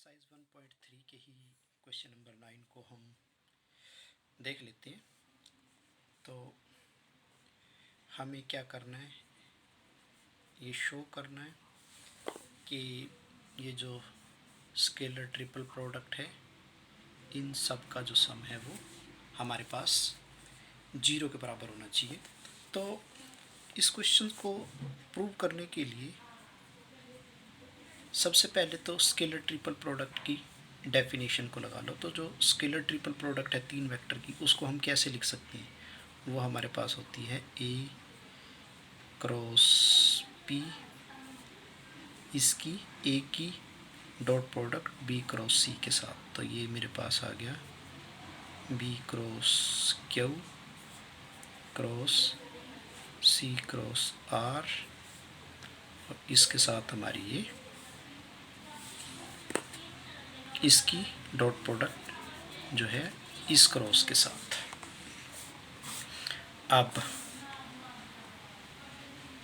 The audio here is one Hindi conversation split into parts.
एक्सरसाइज 1.3 के ही क्वेश्चन नंबर 9 को हम देख लेते हैं। तो हमें क्या करना है, ये शो करना है कि ये जो स्केलर ट्रिपल प्रोडक्ट है इन सब का जो सम है वो हमारे पास 0 के बराबर होना चाहिए। तो इस क्वेश्चन को प्रूव करने के लिए सबसे पहले तो स्केलर ट्रिपल प्रोडक्ट की डेफिनेशन को लगा लो। तो जो स्केलर ट्रिपल प्रोडक्ट है 3 वेक्टर की, उसको हम कैसे लिख सकते हैं, वो हमारे पास होती है A क्रॉस P, इसकी A की dot product B cross C के साथ। तो ये मेरे पास आ गया B cross Q cross C cross R, और इसके साथ हमारी ये इसकी डॉट प्रोडक्ट जो है इस क्रॉस के साथ। अब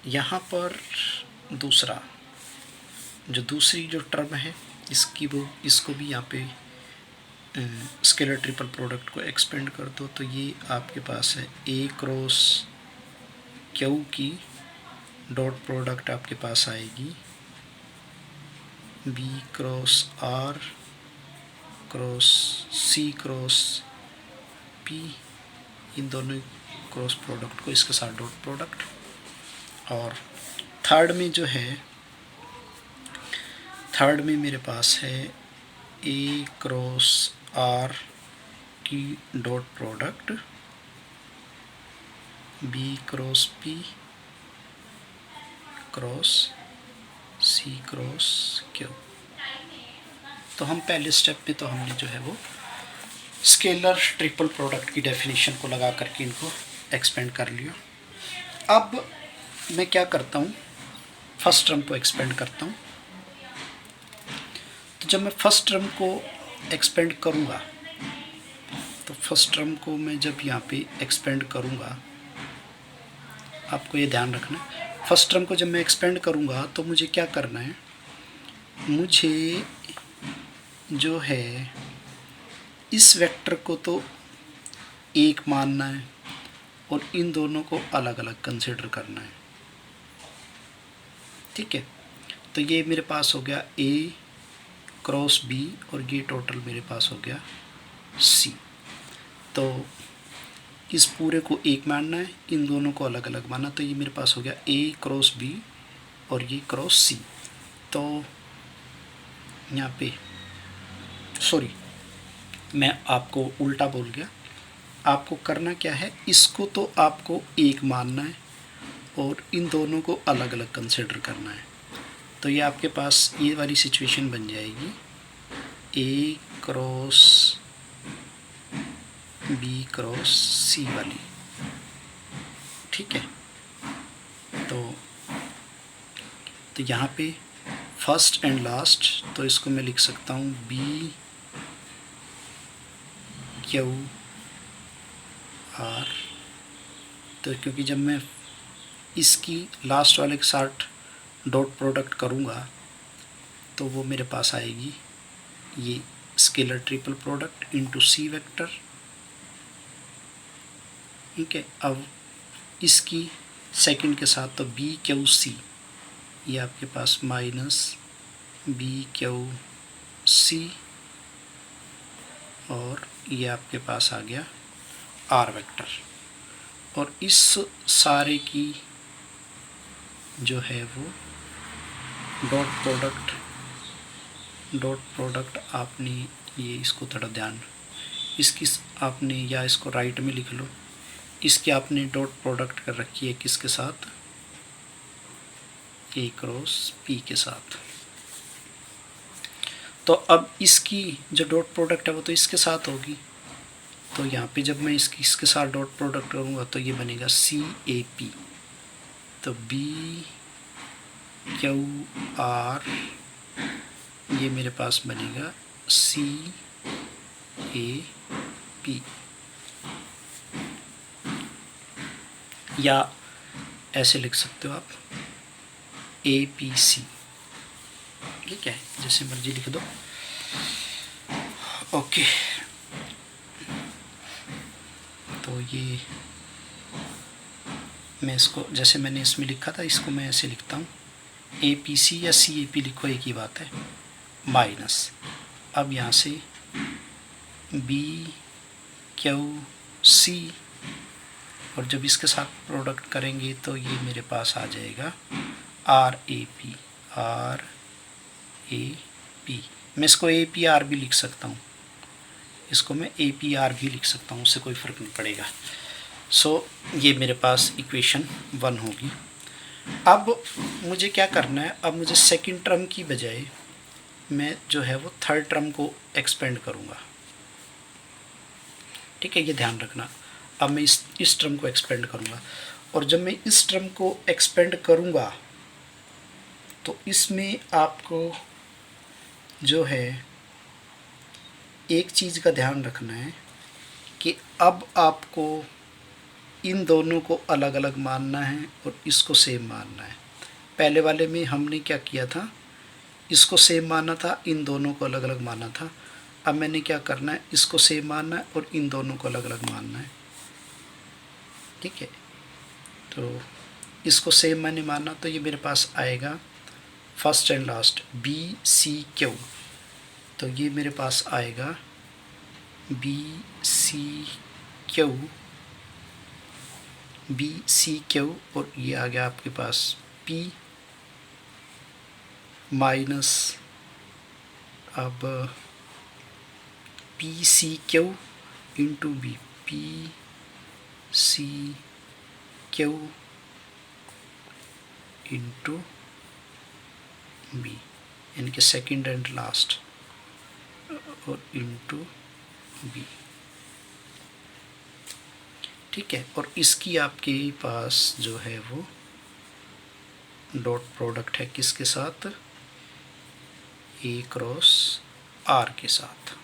यहाँ पर दूसरी जो टर्म है इसको भी यहाँ पे स्केलर ट्रिपल प्रोडक्ट को एक्सपेंड कर दो। तो ये आपके पास है A क्रॉस Q की डॉट प्रोडक्ट आपके पास आएगी B cross R cross C cross P, इन दोनों क्रॉस प्रोडक्ट को इसके साथ डॉट प्रोडक्ट। और थर्ड में मेरे पास है A क्रॉस R की dot product B cross P cross C cross Q। तो हम पहले स्टेप पे तो हमने जो है वो स्केलर ट्रिपल प्रोडक्ट की डेफिनेशन को लगा करके इनको एक्सपेंड कर लिया। अब मैं क्या करता हूँ, फर्स्ट टर्म को एक्सपेंड करता हूँ। तो जब मैं फर्स्ट टर्म को एक्सपेंड करूँगा, तो फर्स्ट टर्म को मैं जब यहाँ पे एक्सपेंड करूँगा, आपको ये ध्यान रखना है, फर्स्ट टर्म को जब मैं एक्सपेंड करूँगा तो मुझे क्या करना है, मुझे जो है इस वेक्टर को तो एक मानना है और इन दोनों को अलग अलग कंसिडर करना है। ठीक है, तो ये मेरे पास हो गया A क्रॉस B और ये टोटल मेरे पास हो गया C। तो इस पूरे को एक मानना है, इन दोनों को अलग अलग मानना। तो ये मेरे पास हो गया A क्रॉस B और ये क्रॉस C। तो यहाँ पे मैं आपको उल्टा बोल गया। आपको करना क्या है, इसको तो आपको एक मानना है और इन दोनों को अलग अलग कंसिडर करना है। तो ये आपके पास ये वाली सिचुएशन बन जाएगी A cross B cross C वाली। ठीक है, तो यहाँ पे फर्स्ट एंड लास्ट, तो इसको मैं लिख सकता हूँ B Q R। तो क्योंकि जब मैं इसकी लास्ट वाले के साथ डॉट प्रोडक्ट करूँगा तो वो मेरे पास आएगी ये scalar triple product into C vector. ठीक है, अब इसकी सेकंड के साथ तो B Q C, ये आपके पास माइनस B Q C, और ये आपके पास आ गया R वेक्टर। और इस सारे की जो है वो डॉट प्रोडक्ट आपने ये इसको थोड़ा ध्यान, इसकी आपने या इसको राइट में लिख लो, इसकी आपने डॉट प्रोडक्ट कर रखी है किसके साथ, A क्रॉस P के साथ। तो अब इसकी जो डॉट प्रोडक्ट है वो तो इसके साथ होगी। तो यहाँ पे जब मैं इसके साथ डॉट प्रोडक्ट करूँगा तो ये बनेगा CAP। तो B Q R ये मेरे पास बनेगा CAP, या ऐसे लिख सकते हो आप APC। ठीक है, जैसे मर्जी लिख दो। ओके, तो ये मैं इसको जैसे मैंने इसमें लिखा था, इसको मैं ऐसे लिखता हूँ, APC या CAP लिखो एक ही बात है, माइनस, अब यहाँ से BQC, और जब इसके साथ प्रोडक्ट करेंगे तो ये मेरे पास आ जाएगा RAP। मैं इसको APR भी लिख सकता हूँ, इसको मैं APR भी लिख सकता हूँ, उससे कोई फ़र्क नहीं पड़ेगा। सो ये मेरे पास इक्वेशन 1 होगी। अब मुझे क्या करना है, अब मुझे सेकंड टर्म की बजाय मैं जो है वो थर्ड टर्म को एक्सपेंड करूँगा। ठीक है, ये ध्यान रखना। अब मैं इस टर्म को एक्सपेंड करूँगा, और जब मैं इस टर्म को एक्सपेंड करूँगा तो इसमें आपको जो है एक चीज़ का ध्यान रखना है कि अब आपको इन दोनों को अलग अलग मानना है और इसको सेम मानना है। पहले वाले में हमने क्या किया था, इसको सेम माना था, इन दोनों को अलग अलग माना था। अब मैंने क्या करना है, इसको सेम मानना है और इन दोनों को अलग अलग मानना है। ठीक है, तो इसको सेम मैंने माना, तो ये मेरे पास आएगा फर्स्ट एंड लास्ट BCQ। तो ये मेरे पास आएगा BCQ, और ये आ गया आपके पास P माइनस, अब PCQ into B, PCQ into B, यानी कि सेकेंड एंड लास्ट, और इंटू B। ठीक है, और इसकी आपके पास जो है वो डॉट प्रोडक्ट है किसके साथ, A क्रॉस R के साथ।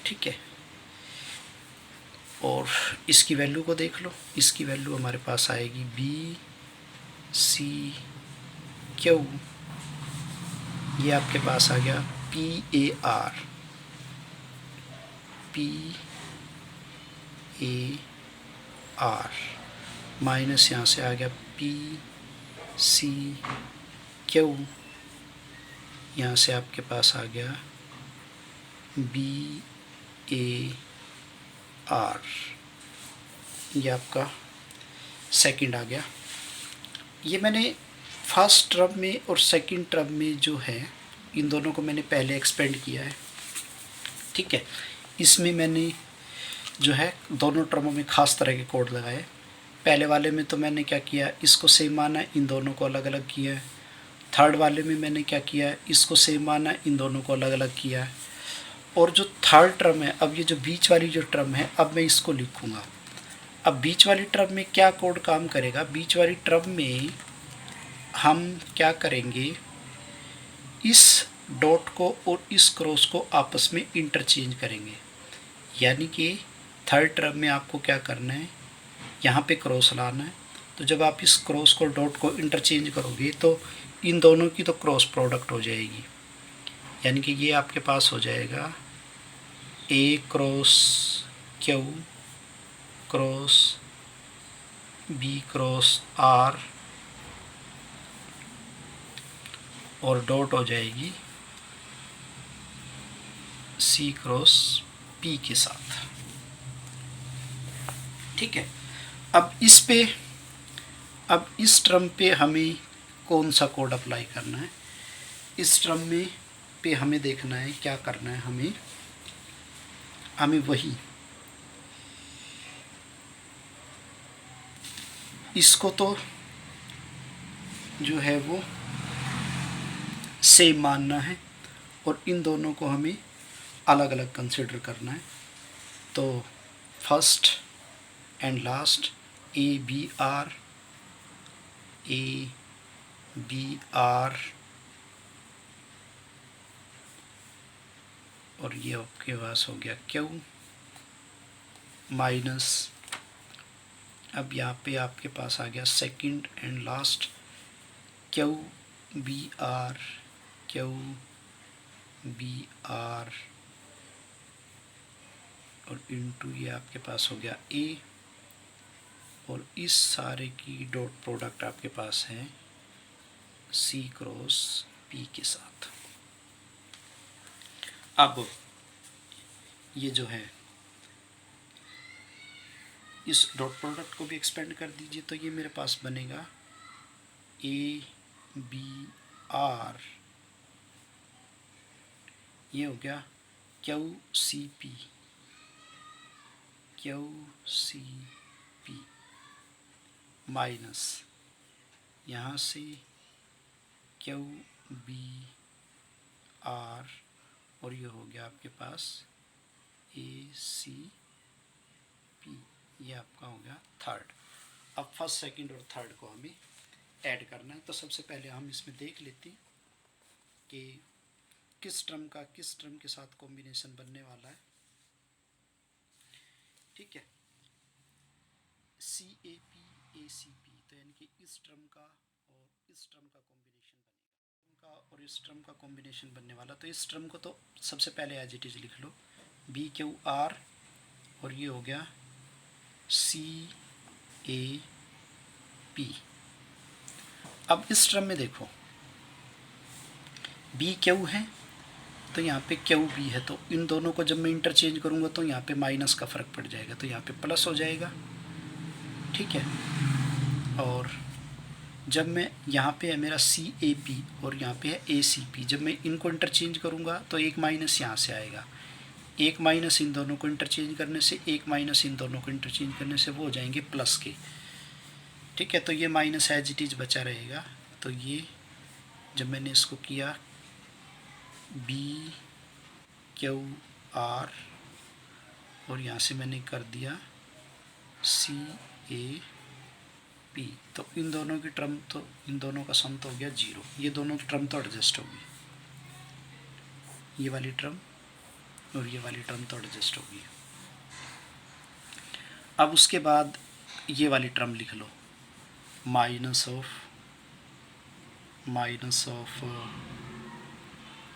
ठीक है, और इसकी वैल्यू को देख लो, इसकी वैल्यू हमारे पास आएगी BCQ, ये आपके पास आ गया PAR माइनस, यहाँ से आ गया PCQ, यहाँ से आपके पास आ गया BAR, ये आपका सेकंड आ गया। ये मैंने फर्स्ट टर्म में और सेकंड टर्म में जो है इन दोनों को मैंने पहले एक्सपेंड किया है। ठीक है, इसमें मैंने जो है दोनों टर्मों में ख़ास तरह के कोड लगाए। पहले वाले में तो मैंने क्या किया, इसको सेम माना, इन दोनों को अलग अलग किया है। थर्ड वाले में मैंने क्या किया, इसको सेम माना, इन दोनों को अलग अलग किया है। और जो थर्ड टर्म है, अब ये जो बीच वाली जो टर्म है, अब मैं इसको लिखूँगा। अब बीच वाली टर्म में क्या कोड काम करेगा, बीच वाली टर्म में हम क्या करेंगे, इस डॉट को और इस क्रॉस को आपस में इंटरचेंज करेंगे। यानी कि थर्ड टर्म में आपको क्या करना है, यहाँ पे क्रॉस लाना है। तो जब आप इस क्रॉस को डॉट को इंटरचेंज करोगे तो इन दोनों की तो क्रॉस प्रोडक्ट हो जाएगी, यानी कि ये आपके पास हो जाएगा A cross Q cross B cross R, और डॉट हो जाएगी C क्रॉस P के साथ। ठीक है, अब इस टर्म पे हमें कौन सा कोड अप्लाई करना है, इस टर्म में पे हमें देखना है क्या करना है, हमें वही इसको तो जो है वो सेम मानना है और इन दोनों को हमें अलग अलग कंसिडर करना है। तो फर्स्ट एंड लास्ट ABR और ये आपके पास हो गया Q माइनस, अब यहाँ पे आपके पास आ गया second and last QBR B R और इंटू ये आपके पास हो गया ए, और इस सारे की डॉट प्रोडक्ट आपके पास है सी क्रॉस पी के साथ। अब ये जो है इस डॉट प्रोडक्ट को भी एक्सपेंड कर दीजिए, तो ये मेरे पास बनेगा ए बी आर, ये हो गया Q C P, Q C P minus यहाँ से क्यू बी आर, और ये हो गया आपके पास ए सी पी, ये आपका हो गया थर्ड। अब फर्स्ट सेकंड और थर्ड को हमें ऐड करना है, तो सबसे पहले हम इसमें देख लेते हैं कि किस टर्म का किस टर्म के साथ कॉम्बिनेशन बनने वाला है। ठीक है, सी A P A C P, तो यानी कि इस टर्म का और इस टर्म का कॉम्बिनेशन बनेगा, और इस टर्म का कॉम्बिनेशन बनने वाला। तो इस टर्म को तो सबसे पहले एज इट इज़ लिख लो, बी क्यू आर, और ये हो गया सी ए पी। अब इस टर्म में देखो बी क्यू है, तो यहाँ पे क्यू बी है, तो इन दोनों को जब मैं इंटरचेंज करूँगा तो यहाँ पे माइनस का फ़र्क पड़ जाएगा, तो यहाँ पे प्लस हो जाएगा। ठीक है, और जब मैं यहाँ पे है मेरा सी ए पी और यहाँ पे है ए सी पी, जब मैं इनको इंटरचेंज करूँगा तो एक माइनस यहाँ से आएगा, एक माइनस इन दोनों को इंटरचेंज करने से, एक माइनस इन दोनों को इंटरचेंज करने से वो हो जाएंगे प्लस के। ठीक है, तो ये माइनस एज इट इज़ बचा रहेगा। तो ये जब मैंने इसको किया बी क्यू आर, और यहाँ से मैंने कर दिया सी ए पी, तो इन दोनों की टर्म, तो इन दोनों का सम तो हो गया जीरो, ये दोनों की टर्म तो एडजस्ट होगी, ये वाली टर्म और ये वाली टर्म तो एडजस्ट होगी। अब उसके बाद ये वाली टर्म लिख लो, minus of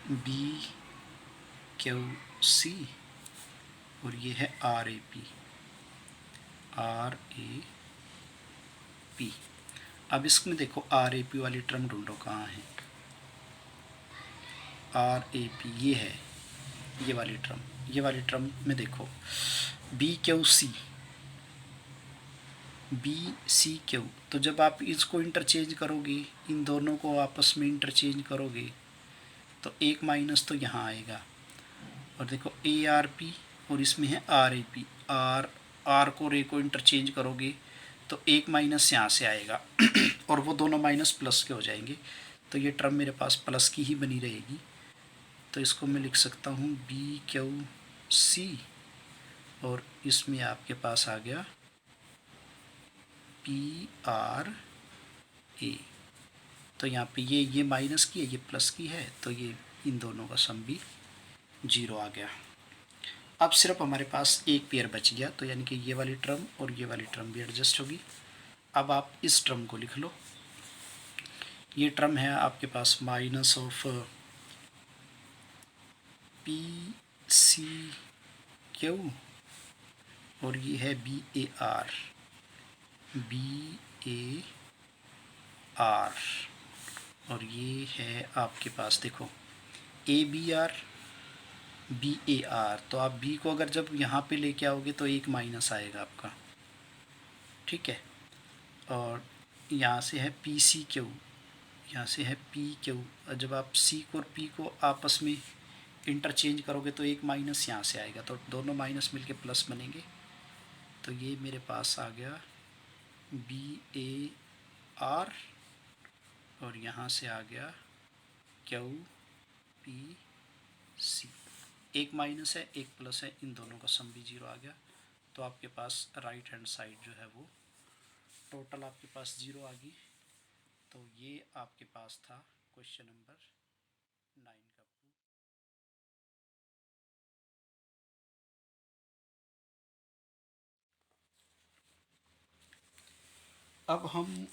B Q C, और ये है आर ए पी, अब इसमें देखो आर ए पी वाली टर्म ढूंढो कहाँ है, आर ए पी ये है, ये वाली टर्म में देखो बी क्यू सी क्यू, तो जब आप इसको इंटरचेंज करोगे, इन दोनों को आपस में इंटरचेंज करोगे, तो एक माइनस तो यहाँ आएगा, और देखो ए आर पी और इसमें है आर ए पी, आर को और ए को इंटरचेंज करोगे तो एक माइनस यहाँ से आएगा और वो दोनों माइनस प्लस के हो जाएंगे, तो ये टर्म मेरे पास प्लस की ही बनी रहेगी। तो इसको मैं लिख सकता हूँ बी क्यू सी, और इसमें आपके पास आ गया पी आर ए, तो यहाँ पे ये माइनस की है, ये प्लस की है, तो ये इन दोनों का सम भी जीरो आ गया। अब सिर्फ हमारे पास एक पेयर बच गया, तो यानी कि ये वाली टर्म और ये वाली टर्म भी एडजस्ट होगी। अब आप इस टर्म को लिख लो, ये टर्म है आपके पास minus of P C Q, और ये है बी ए आर, और ये है आपके पास देखो A B R, B A R, तो आप बी को अगर जब यहाँ पे लेके आओगे तो एक माइनस आएगा आपका। ठीक है, और यहाँ से है पी सी क्यू, यहाँ से है पी क्यू, जब आप सी को और पी को आपस में इंटरचेंज करोगे तो एक माइनस यहाँ से आएगा, तो दोनों माइनस मिलके प्लस बनेंगे, तो ये मेरे पास आ गया बी ए आर, और यहाँ से आ गया क्यू पी सी, एक माइनस है एक प्लस है, इन दोनों का सम भी जीरो आ गया, तो आपके पास राइट हैंड साइड जो है वो टोटल आपके पास जीरो आ गई। तो ये आपके पास था क्वेश्चन नंबर 9 का प्रूफ। अब हम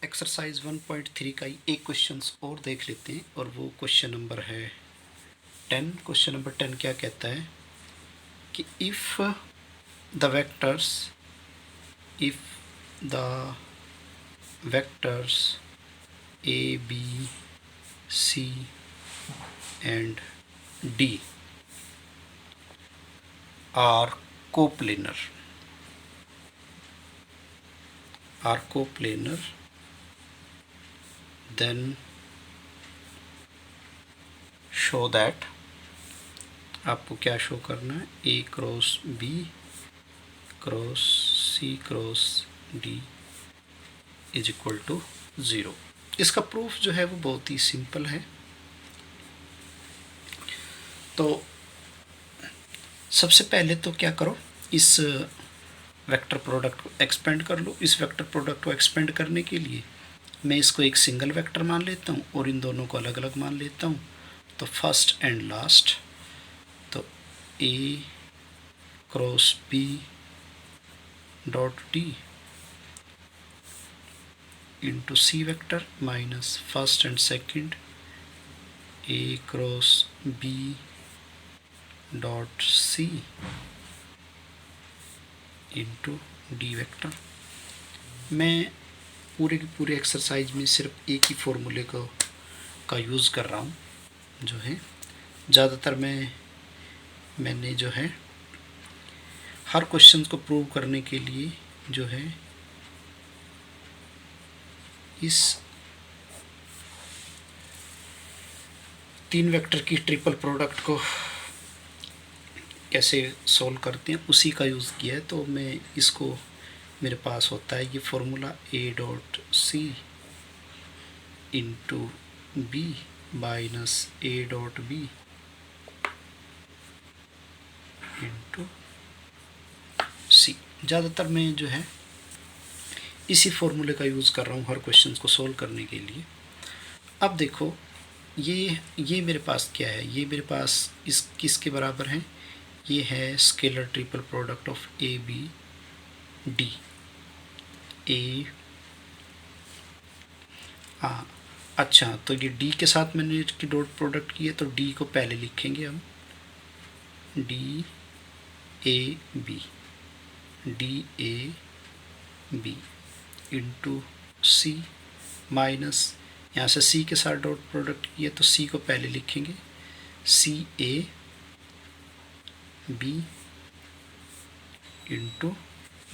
एक्सरसाइज 1.3 का एक क्वेश्चन और देख लेते हैं, और वो क्वेश्चन नंबर है 10, क्वेश्चन नंबर 10 क्या कहता है कि if the vectors a, b, c and d are coplanar, then show that, आपको क्या शो करना है, a cross b cross c cross d is equal to 0। इसका प्रूफ जो है वो बहुत ही सिंपल है। तो सबसे पहले तो क्या करो, इस वेक्टर प्रोडक्ट को एक्सपेंड कर लो। इस वेक्टर प्रोडक्ट को एक्सपेंड करने के लिए मैं इसको एक सिंगल वेक्टर मान लेता हूँ और इन दोनों को अलग अलग मान लेता हूँ। तो फर्स्ट एंड लास्ट, तो a cross b dot d into C vector minus first and second a cross b dot c into D vector. मैं पूरे की पूरे एक्सरसाइज में सिर्फ एक ही फॉर्मूले का यूज़ कर रहा हूँ, जो है ज़्यादातर मैंने जो है हर क्वेश्चन को प्रूव करने के लिए जो है इस 3 वेक्टर की ट्रिपल प्रोडक्ट को कैसे सॉल्व करते हैं उसी का यूज़ किया है। तो मैं इसको, मेरे पास होता है ये formula a dot C into B minus a dot B into C. ज़्यादातर मैं जो है इसी फॉर्मूले का यूज़ कर रहा हूँ हर क्वेश्चन को सॉल्व करने के लिए। अब देखो ये मेरे पास क्या है, ये मेरे पास इस किसके बराबर है, ये है scalar triple product of A B D. ए हाँ अच्छा, तो ये डी के साथ मैंने इसकी डॉट प्रोडक्ट की है, तो डी को पहले लिखेंगे हम, D A B into C minus, यहाँ से सी के साथ डॉट प्रोडक्ट किया तो सी को पहले लिखेंगे, सी ए बी इंटू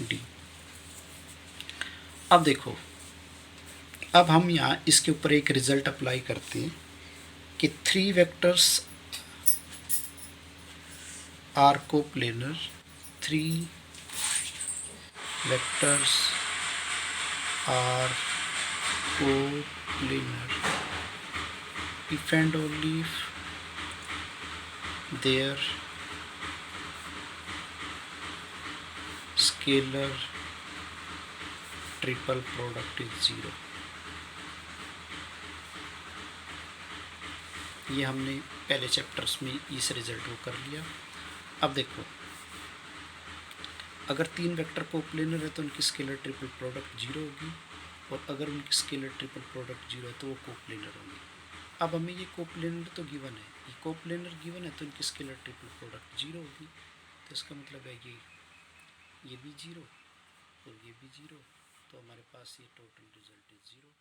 डी। अब देखो, अब हम यहाँ इसके ऊपर एक रिजल्ट अप्लाई करते हैं कि 3 vectors are coplanar, 3 vectors are coplanar if and only if their scalar triple product is 0। ये हमने पहले चैप्टर्स में इस रिजल्ट को कर लिया। अब देखो, अगर 3 वेक्टर कोप्लेनर है तो उनकी स्केलर ट्रिपल प्रोडक्ट 0 होगी, और अगर उनकी स्केलर ट्रिपल प्रोडक्ट 0 है तो वो कोप्लेनर होंगी। अब हमें ये कोप्लेनर तो गिवन है, ये कोप्लेनर गिवन है तो इनकी स्केलर ट्रिपल प्रोडक्ट 0 होगी। तो इसका मतलब है ये भी 0 और ये भी 0, तो हमारे पास ये टोटल रिजल्ट है 0।